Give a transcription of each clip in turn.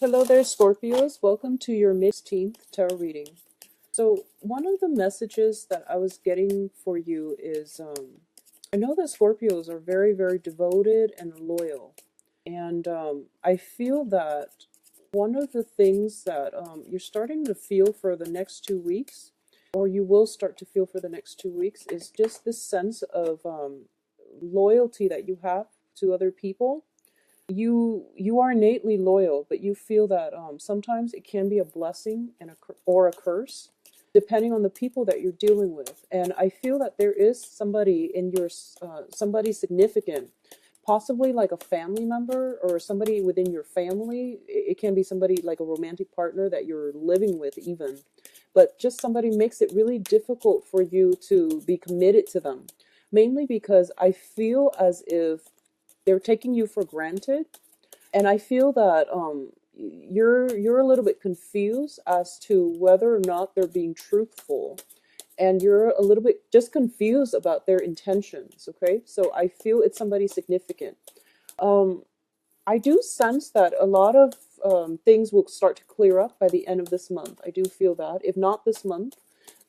Hello there, Scorpios. Welcome to your May 16th tarot reading. So, one of the messages that I was getting for you is I know that Scorpios are very, very devoted and loyal. And I feel that one of the things that you're starting to feel for the next 2 weeks, or you will start to feel for the next 2 weeks, is just this sense of loyalty that you have to other people. You are innately loyal, but you feel that sometimes it can be a blessing or a curse, depending on the people that you're dealing with. And I feel that there is somebody in your somebody significant, possibly like a family member or somebody within your family. It can be somebody like a romantic partner that you're living with, even. But just somebody makes it really difficult for you to be committed to them, mainly because I feel as if they're taking you for granted, and I feel that you're a little bit confused as to whether or not they're being truthful, and you're a little bit just confused about their intentions. Okay, so I feel it's somebody significant. um I do sense that a lot of things will start to clear up by the end of this month. I do feel that if not this month,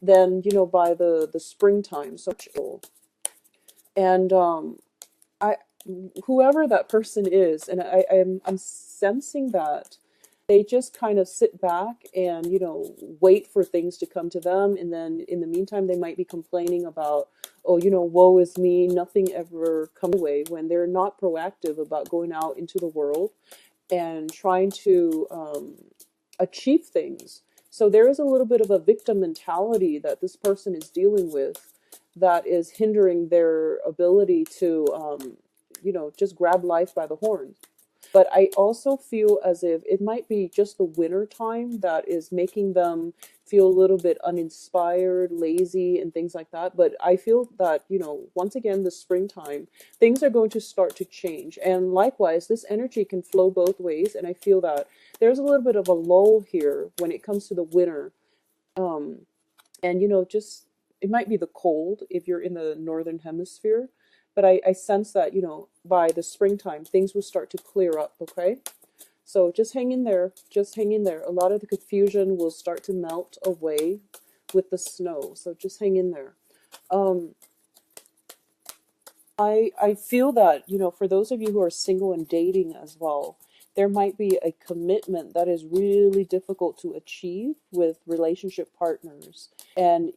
then by the springtime. So and I whoever that person is, and I'm sensing that they just kind of sit back and wait for things to come to them, and then in the meantime they might be complaining about, oh, woe is me, nothing ever comes away, when they're not proactive about going out into the world and trying to achieve things. So there is a little bit of a victim mentality that this person is dealing with that is hindering their ability to just grab life by the horns. But I also feel as if it might be just the winter time that is making them feel a little bit uninspired, lazy, and things like that. But I feel that, once again, the springtime, things are going to start to change. And likewise, this energy can flow both ways. And I feel that there's a little bit of a lull here when it comes to the winter. Um, and just it might be the cold if you're in the northern hemisphere, but I sense that by the springtime things will start to clear up. Okay, so just hang in there, just hang in there. A lot of the confusion will start to melt away with the snow, so just hang in there. um I feel that, for those of you who are single and dating as well, there might be a commitment that is really difficult to achieve with relationship partners. And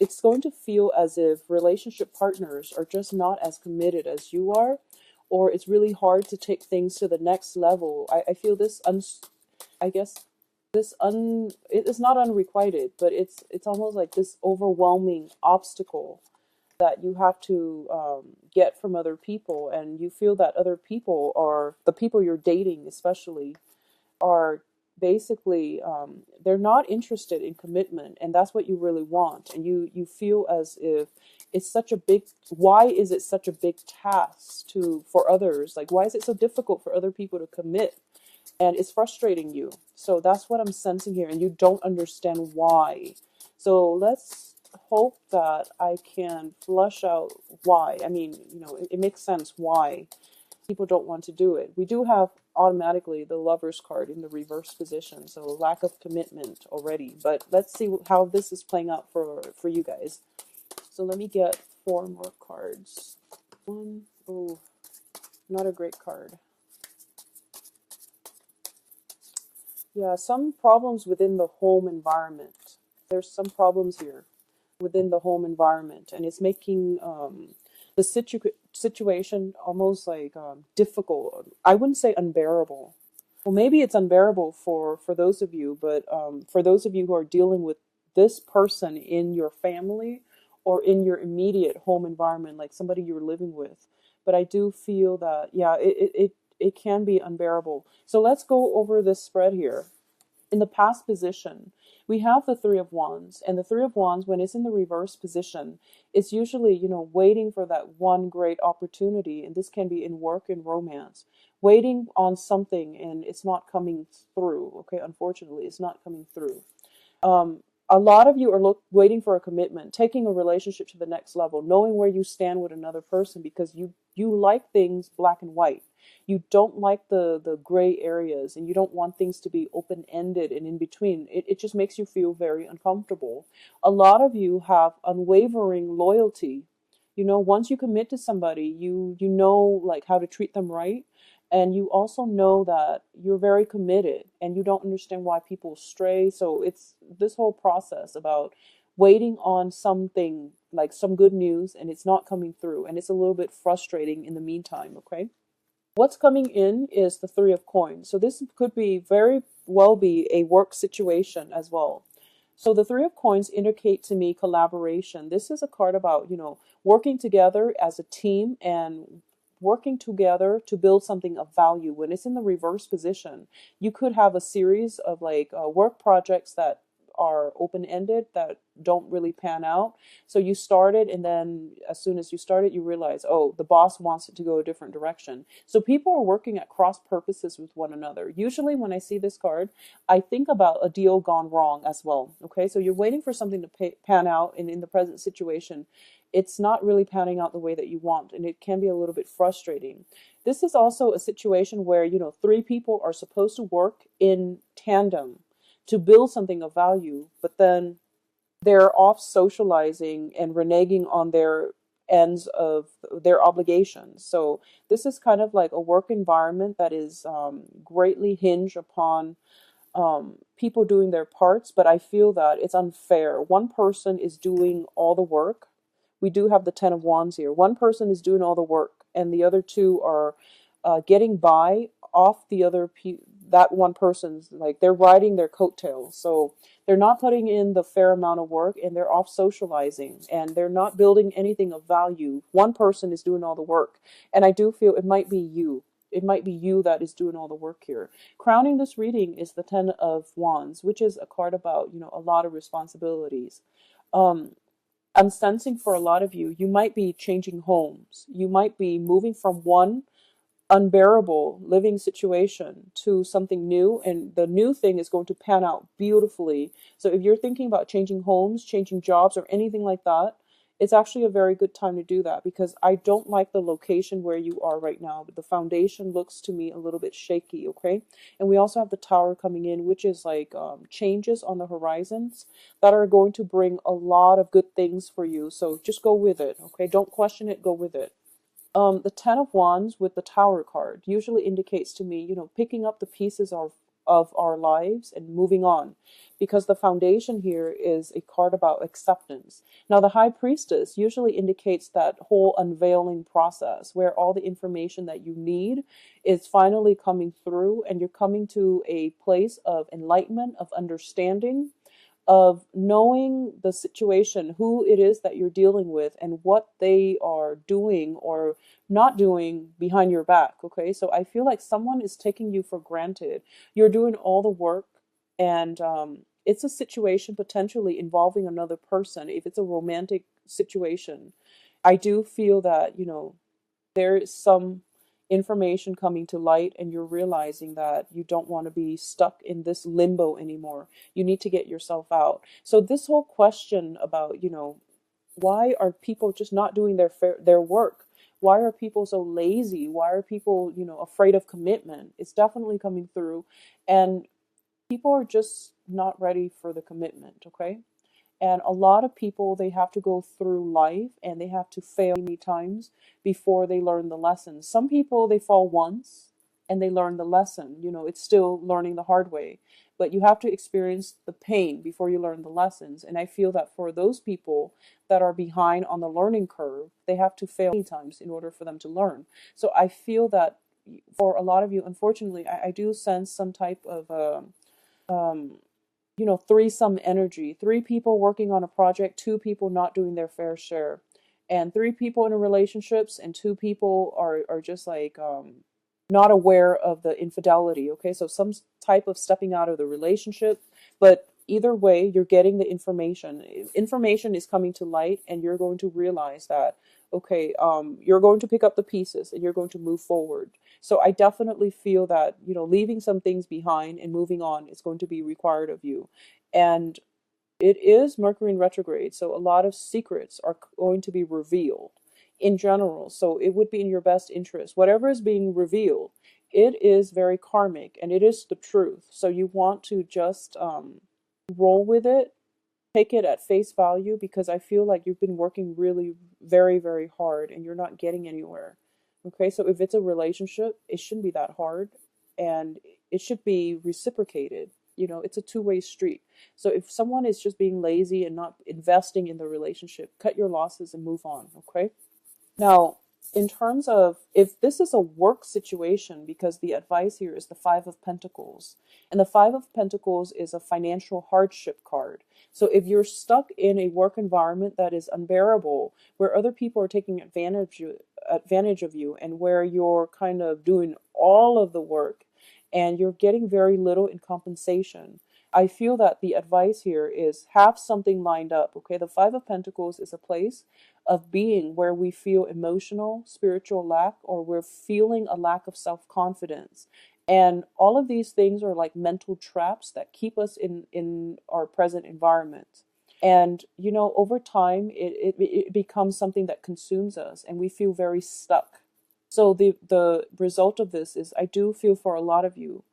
it's going to feel as if relationship partners are just not as committed as you are, or it's really hard to take things to the next level. I feel this I guess it is not unrequited, but it's almost like this overwhelming obstacle that you have to get from other people, and you feel that other people, are the people you're dating especially, are basically they're not interested in commitment, and that's what you really want. And you feel as if it's such a big, why is it such a big task to for others, like why is it so difficult for other people to commit, and it's frustrating you. So that's what I'm sensing here, and you don't understand why. So let's hope that I can flush out why. I mean, it makes sense why people don't want to do it. We do have automatically the Lover's card in the reverse position, so lack of commitment already. But let's see how this is playing out for you guys. So let me get 4 more cards. One, oh, not a great card. Yeah, some problems within the home environment. There's some problems here within the home environment, and it's making the situation almost like difficult. I wouldn't say unbearable. Well, maybe it's unbearable for those of you, but for those of you who are dealing with this person in your family or in your immediate home environment, like somebody you're living with. But I do feel that, yeah, it can be unbearable. So let's go over this spread here. In the past position, we have the Three of Wands, and the Three of Wands, when it's in the reverse position, it's usually, waiting for that one great opportunity. And this can be in work and romance, waiting on something and it's not coming through. Okay, unfortunately, it's not coming through. A lot of you are waiting for a commitment, taking a relationship to the next level, knowing where you stand with another person because you like things black and white. You don't like the gray areas, and you don't want things to be open ended and in between. It just makes you feel very uncomfortable. A lot of you have unwavering loyalty. You know, once you commit to somebody, you know like how to treat them right, and you also know that you're very committed and you don't understand why people stray. So it's this whole process about waiting on something like some good news and it's not coming through, and it's a little bit frustrating in the meantime. Okay, what's coming in is the Three of Coins. So this could be very well be a work situation as well. So the Three of Coins indicate to me collaboration. This is a card about, working together as a team and working together to build something of value. When it's in the reverse position, you could have a series of like work projects that are open-ended that don't really pan out. So you started, and then as soon as you started, you realize, oh, the boss wants it to go a different direction. So people are working at cross purposes with one another. Usually when I see this card, I think about a deal gone wrong as well. Okay, so you're waiting for something to pan out, and in the present situation, it's not really panning out the way that you want, and it can be a little bit frustrating. This is also a situation where, three people are supposed to work in tandem to build something of value, but then they're off socializing and reneging on their ends of their obligations. So this is kind of like a work environment that is greatly hinged upon people doing their parts, but I feel that it's unfair. One person is doing all the work. We do have the Ten of Wands here. One person is doing all the work, and the other two are getting by off the that one person's, like they're riding their coattails. So they're not putting in the fair amount of work, and they're off socializing, and they're not building anything of value. One person is doing all the work, and I do feel it might be you. It might be you that is doing all the work here. Crowning this reading is the Ten of Wands, which is a card about, a lot of responsibilities. I'm sensing for a lot of you, you might be changing homes. You might be moving from one unbearable living situation to something new, and the new thing is going to pan out beautifully. So if you're thinking about changing homes, changing jobs, or anything like that, it's actually a very good time to do that, because I don't like the location where you are right now. The foundation looks to me a little bit shaky, okay? And we also have the Tower coming in, which is like changes on the horizons that are going to bring a lot of good things for you. So just go with it, okay? Don't question it, go with it. The Ten of Wands with the Tower card usually indicates to me, picking up the pieces of our lives and moving on, because the foundation here is a card about acceptance. Now, the High Priestess usually indicates that whole unveiling process where all the information that you need is finally coming through, and you're coming to a place of enlightenment, of understanding, of knowing the situation, who it is that you're dealing with, and what they are doing or not doing behind your back. Okay, so I feel like someone is taking you for granted. You're doing all the work, and it's a situation potentially involving another person. If it's a romantic situation, I do feel that, there is some information coming to light, and you're realizing that you don't want to be stuck in this limbo anymore. You need to get yourself out. So this whole question about, why are people just not doing their work? Why are people so lazy? Why are people, afraid of commitment? It's definitely coming through, and people are just not ready for the commitment, okay? And a lot of people, they have to go through life and they have to fail many times before they learn the lessons. Some people, they fall once and they learn the lesson. It's still learning the hard way. But you have to experience the pain before you learn the lessons. And I feel that for those people that are behind on the learning curve, they have to fail many times in order for them to learn. So I feel that for a lot of you, unfortunately, I do sense some type of threesome energy. Three people working on a project, two people not doing their fair share, and three people in a relationships, and two people are just like not aware of the infidelity. Okay, so some type of stepping out of the relationship, but either way, you're getting the information. Information is coming to light, and you're going to realize that, okay, you're going to pick up the pieces and you're going to move forward. So I definitely feel that, leaving some things behind and moving on is going to be required of you. And It is Mercury in retrograde, so a lot of secrets are going to be revealed in general. So it would be in your best interest. Whatever is being revealed, it is very karmic and it is the truth. So you want to just roll with it, take it at face value, because I feel like you've been working really very, very hard and you're not getting anywhere. Okay, so if it's a relationship, it shouldn't be that hard and it should be reciprocated. It's a two-way street. So if someone is just being lazy and not investing in the relationship, cut your losses and move on. Okay. Now, in terms of if this is a work situation, because the advice here is the Five of Pentacles, and the Five of Pentacles is a financial hardship card. So if you're stuck in a work environment that is unbearable, where other people are taking advantage of you, and where you're kind of doing all of the work and you're getting very little in compensation, I feel that the advice here is have something lined up. Okay, the Five of Pentacles is a place of being where we feel emotional, spiritual lack, or we're feeling a lack of self-confidence. And all of these things are like mental traps that keep us in our present environment. And, over time, it becomes something that consumes us and we feel very stuck. So the result of this is I do feel for a lot of you,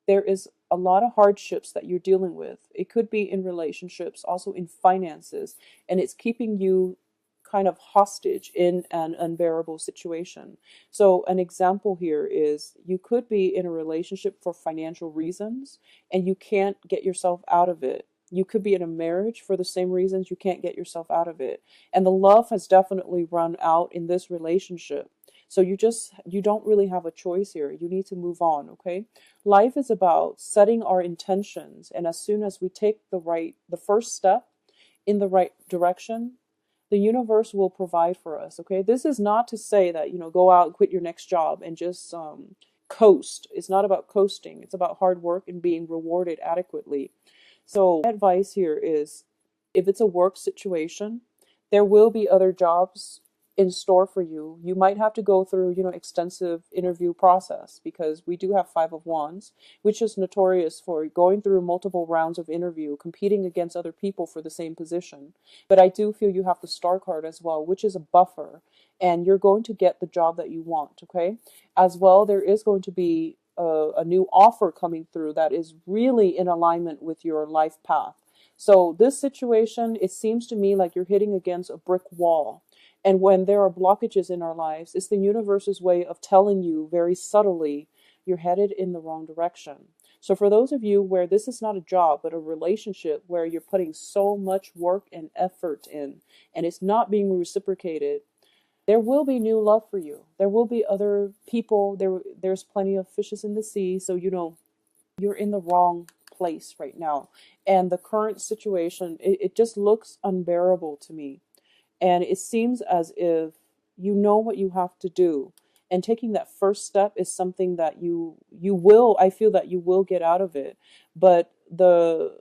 there is a lot of hardships that you're dealing with. It could be in relationships, also in finances, and it's keeping you kind of hostage in an unbearable situation. So an example here is you could be in a relationship for financial reasons and you can't get yourself out of it. You could be in a marriage for the same reasons you can't get yourself out of it. And the love has definitely run out in this relationship. So you don't really have a choice here. You need to move on, okay? Life is about setting our intentions, and as soon as we take the first step in the right direction, the universe will provide for us, okay? This is not to say that, go out and quit your next job and just coast. It's not about coasting. It's about hard work and being rewarded adequately. So my advice here is if it's a work situation, there will be other jobs in store for you. You might have to go through, extensive interview process, because we do have Five of Wands, which is notorious for going through multiple rounds of interview, competing against other people for the same position. But I do feel you have the Star card as well, which is a buffer, and you're going to get the job that you want, okay? As well, there is going to be a new offer coming through that is really in alignment with your life path. So this situation, it seems to me like you're hitting against a brick wall. And when there are blockages in our lives, it's the universe's way of telling you very subtly, you're headed in the wrong direction. So for those of you where this is not a job, but a relationship where you're putting so much work and effort in, and it's not being reciprocated, there will be new love for you. There will be other people. There's plenty of fishes in the sea. So, you're in the wrong place right now. And the current situation, it just looks unbearable to me. And it seems as if you know what you have to do. And taking that first step is something that I feel that you will get out of it. But the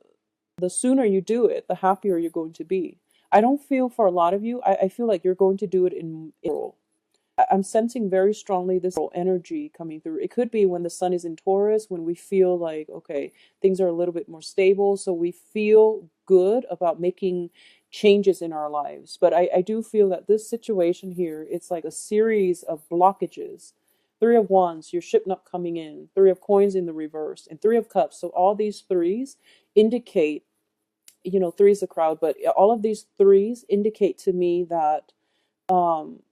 sooner you do it, the happier you're going to be. I don't feel for a lot of you, I feel like you're going to do it in April. I'm sensing very strongly this energy coming through. It could be when the sun is in Taurus, when we feel like, okay, things are a little bit more stable. So we feel good about making changes in our lives. But I do feel that this situation here, it's like a series of blockages. Three of Wands, your ship not coming in. Three of Coins in the reverse. And Three of Cups. So all these threes indicate, three is a crowd, but all of these threes indicate to me that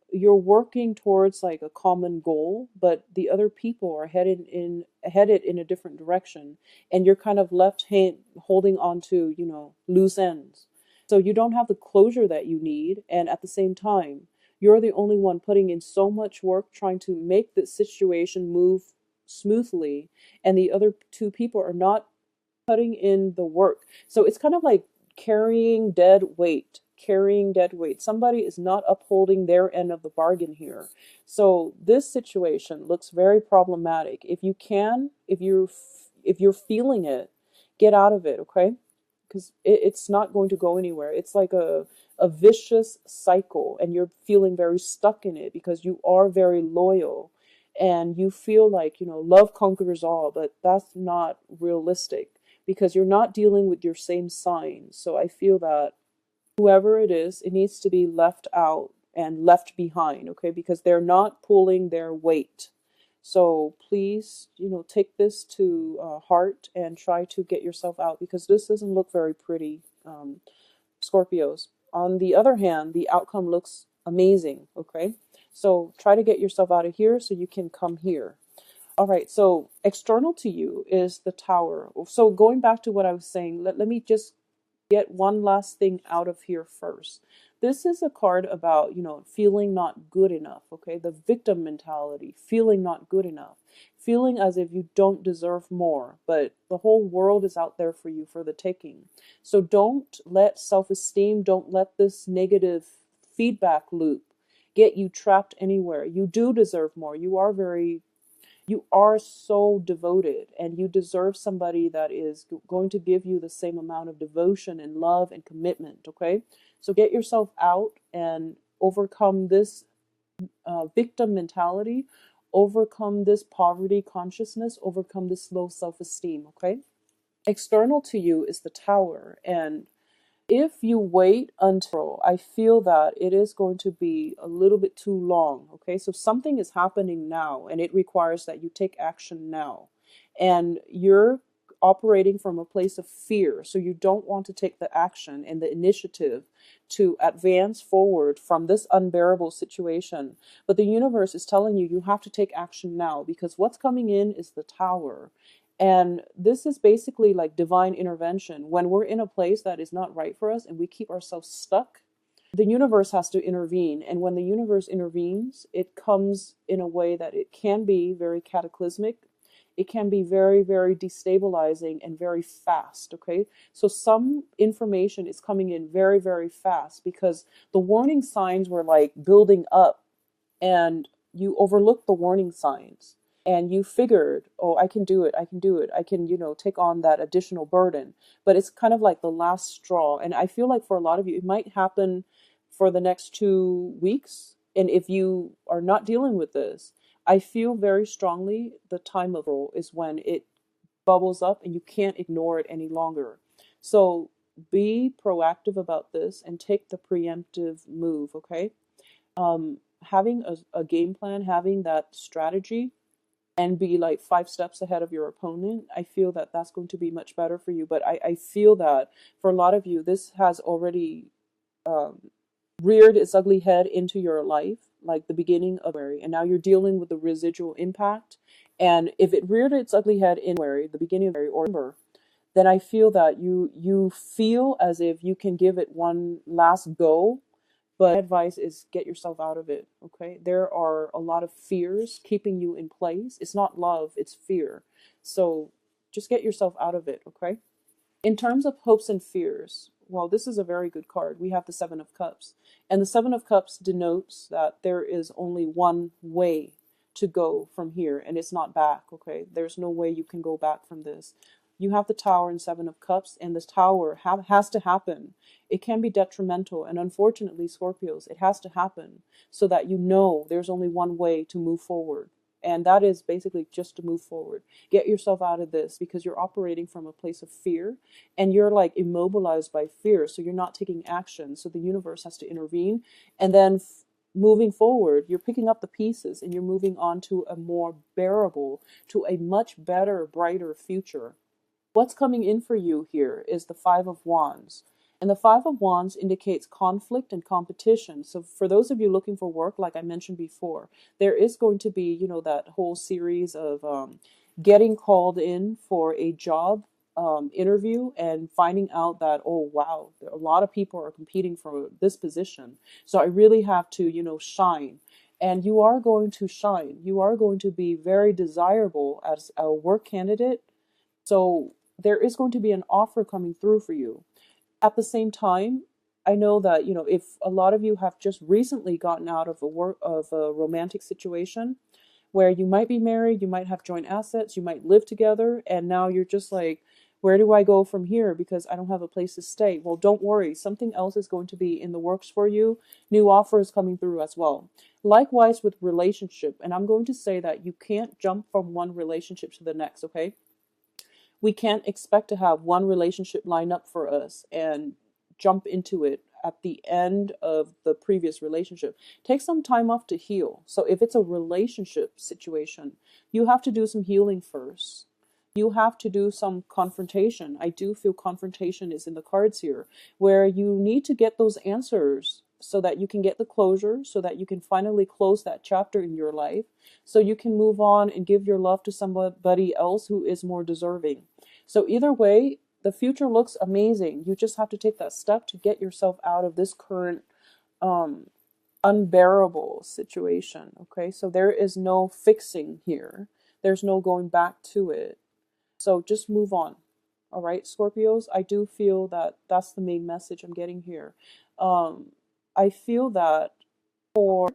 you're working towards like a common goal, but the other people are headed in a different direction, and you're kind of holding on to, loose ends. So you don't have the closure that you need, and at the same time, you're the only one putting in so much work trying to make the situation move smoothly, and the other two people are not putting in the work. So it's kind of like carrying dead weight. Somebody is not upholding their end of the bargain here. So this situation looks very problematic. If you're feeling it, get out of it, okay? Because it's not going to go anywhere. It's like a vicious cycle, and you're feeling very stuck in it because you are very loyal and you feel like, love conquers all, but that's not realistic. because you're not dealing with your same sign. So I feel that whoever it is, it needs to be left out and left behind, okay? Because they're not pulling their weight. So please, take this to heart and try to get yourself out, because this doesn't look very pretty, Scorpios. On the other hand, the outcome looks amazing, okay? So try to get yourself out of here so you can come here. All right, so external to you is the Tower. So going back to what I was saying, let me just get one last thing out of here first. This is a card about, feeling not good enough, okay? The victim mentality, feeling not good enough, feeling as if you don't deserve more, but the whole world is out there for you for the taking. So don't let self-esteem, don't let this negative feedback loop get you trapped anywhere. You do deserve more. You are so devoted, and you deserve somebody that is going to give you the same amount of devotion and love and commitment, okay? So get yourself out and overcome this victim mentality, overcome this poverty consciousness, overcome this low self-esteem, okay? External to you is the Tower, and if you wait until, I feel that it is going to be a little bit too long, okay? So something is happening now, and it requires that you take action now. And you're operating from a place of fear, so you don't want to take the action and the initiative to advance forward from this unbearable situation. But the universe is telling you, you have to take action now, because what's coming in is the Tower. And this is basically like divine intervention. When we're in a place that is not right for us and we keep ourselves stuck, the universe has to intervene. And when the universe intervenes, it comes in a way that it can be very cataclysmic. It can be very, very destabilizing and very fast, okay? So some information is coming in very, very fast because the warning signs were like building up, and you overlooked the warning signs. And you figured, oh, I can do it, I can do it, I can, take on that additional burden. But it's kind of like the last straw. And I feel like for a lot of you, it might happen for the next 2 weeks. And if you are not dealing with this, I feel very strongly the time of roll is when it bubbles up and you can't ignore it any longer. So be proactive about this and take the preemptive move, okay? Having a game plan, having that strategy, and be like 5 steps ahead of your opponent, I feel that that's going to be much better for you. But I feel that for a lot of you, this has already reared its ugly head into your life, like the beginning of January, and now you're dealing with the residual impact. And if it reared its ugly head in January, the beginning of January or December, then I feel that you feel as if you can give it one last go. But my advice is get yourself out of it, okay? There are a lot of fears keeping you in place. It's not love, it's fear. So just get yourself out of it, okay? In terms of hopes and fears, well, this is a very good card. We have the Seven of Cups. And the Seven of Cups denotes that there is only one way to go from here, and it's not back, okay? There's no way you can go back from this. You have the Tower and Seven of Cups, and this Tower has to happen. It can be detrimental, and unfortunately, Scorpios, it has to happen so that you know there's only one way to move forward. And that is basically just to move forward. Get yourself out of this, because you're operating from a place of fear and you're like immobilized by fear. So you're not taking action. So the universe has to intervene. And then moving forward, you're picking up the pieces and you're moving on to a more bearable, to a much better, brighter future. What's coming in for you here is the Five of Wands. And the Five of Wands indicates conflict and competition. So for those of you looking for work, like I mentioned before, there is going to be, that whole series of getting called in for a job interview and finding out that, oh, wow, a lot of people are competing for this position. So I really have to, shine. And you are going to shine. You are going to be very desirable as a work candidate. So there is going to be an offer coming through for you. At the same time, I know that, if a lot of you have just recently gotten out of a romantic situation where you might be married, you might have joint assets, you might live together, and now you're just like, where do I go from here? Because I don't have a place to stay. Well, don't worry. Something else is going to be in the works for you. New offers coming through as well. Likewise with relationship. And I'm going to say that you can't jump from one relationship to the next, okay? We can't expect to have one relationship line up for us and jump into it at the end of the previous relationship. Take some time off to heal. So if it's a relationship situation, you have to do some healing first. You have to do some confrontation. I do feel confrontation is in the cards here, where you need to get those answers so that you can get the closure, so that you can finally close that chapter in your life, so you can move on and give your love to somebody else who is more deserving. So either way, the future looks amazing. You just have to take that step to get yourself out of this current um unbearable situation. Okay, so there is no fixing here, there's no going back to it. So just move on. All right, Scorpios, I do feel that that's the main message I'm getting here. I feel that for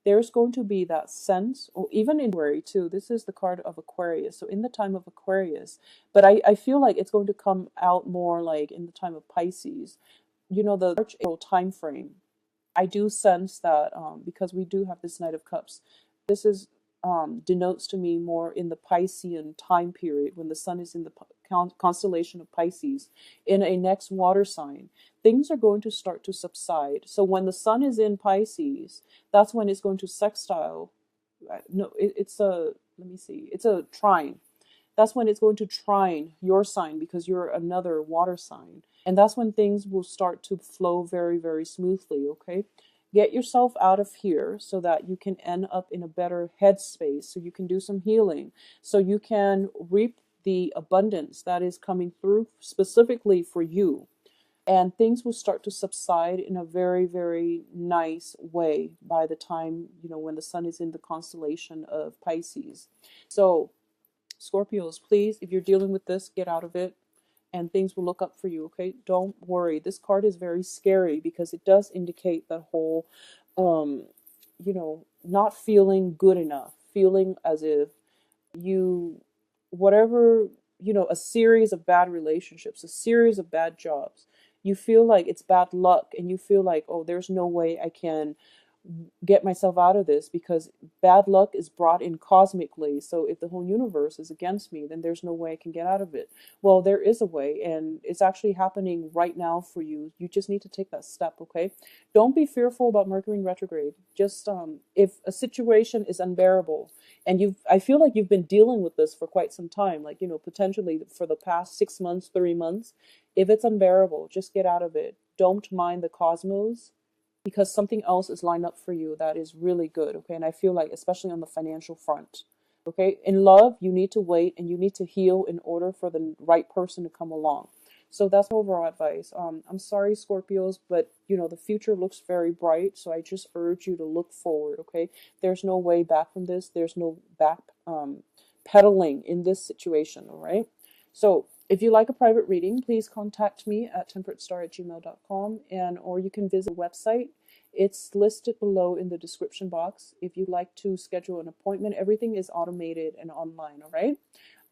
there's going to be that sense, or even in January too. This is the card of Aquarius. So in the time of Aquarius, but I feel like it's going to come out more like in the time of Pisces. You know, the March April time frame. I do sense that because we do have this Knight of Cups, this is denotes to me more in the Piscean time period when the sun is in the constellation of Pisces in a next water sign. Things are going to start to subside. So when the sun is in Pisces, that's when it's going to sextile. No, it's a, let me see, it's a trine. That's when it's going to trine your sign because you're another water sign. And that's when things will start to flow very, very smoothly, okay? Get yourself out of here so that you can end up in a better headspace, so you can do some healing, so you can reap the abundance that is coming through specifically for you. And things will start to subside in a very, very nice way by the time, you know, when the sun is in the constellation of Pisces. So Scorpios, please, if you're dealing with this, get out of it and things will look up for you, okay? Don't worry. This card is very scary because it does indicate that whole, um, you know, not feeling good enough, feeling as if you, whatever, you know, a series of bad relationships, a series of bad jobs, you feel like it's bad luck and you feel like, oh, there's no way I can get myself out of this because bad luck is brought in cosmically. So if the whole universe is against me, then there's no way I can get out of it. Well, there is a way, and it's actually happening right now for you. You just need to take that step, okay? Don't be fearful about Mercury in retrograde. Just if a situation is unbearable and I feel like you've been dealing with this for quite some time, like, you know, potentially for the past 6 months, 3 months. If it's unbearable, just get out of it. Don't mind the cosmos, because something else is lined up for you that is really good, okay? And I feel like, especially on the financial front, okay? In love, you need to wait and you need to heal in order for the right person to come along. So that's overall advice. I'm sorry, Scorpios, but, you know, the future looks very bright, so I just urge you to look forward, okay? There's no way back from this. There's no back pedaling in this situation, all right? So if you like a private reading, please contact me at temperatestar@gmail.com, and or you can visit the website. It's listed below in the description box. If you'd like to schedule an appointment, everything is automated and online, all right?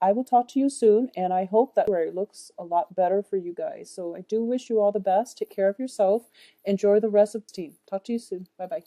I will talk to you soon, and I hope that February looks a lot better for you guys. So I do wish you all the best. Take care of yourself. Enjoy the rest of the team. Talk to you soon. Bye-bye.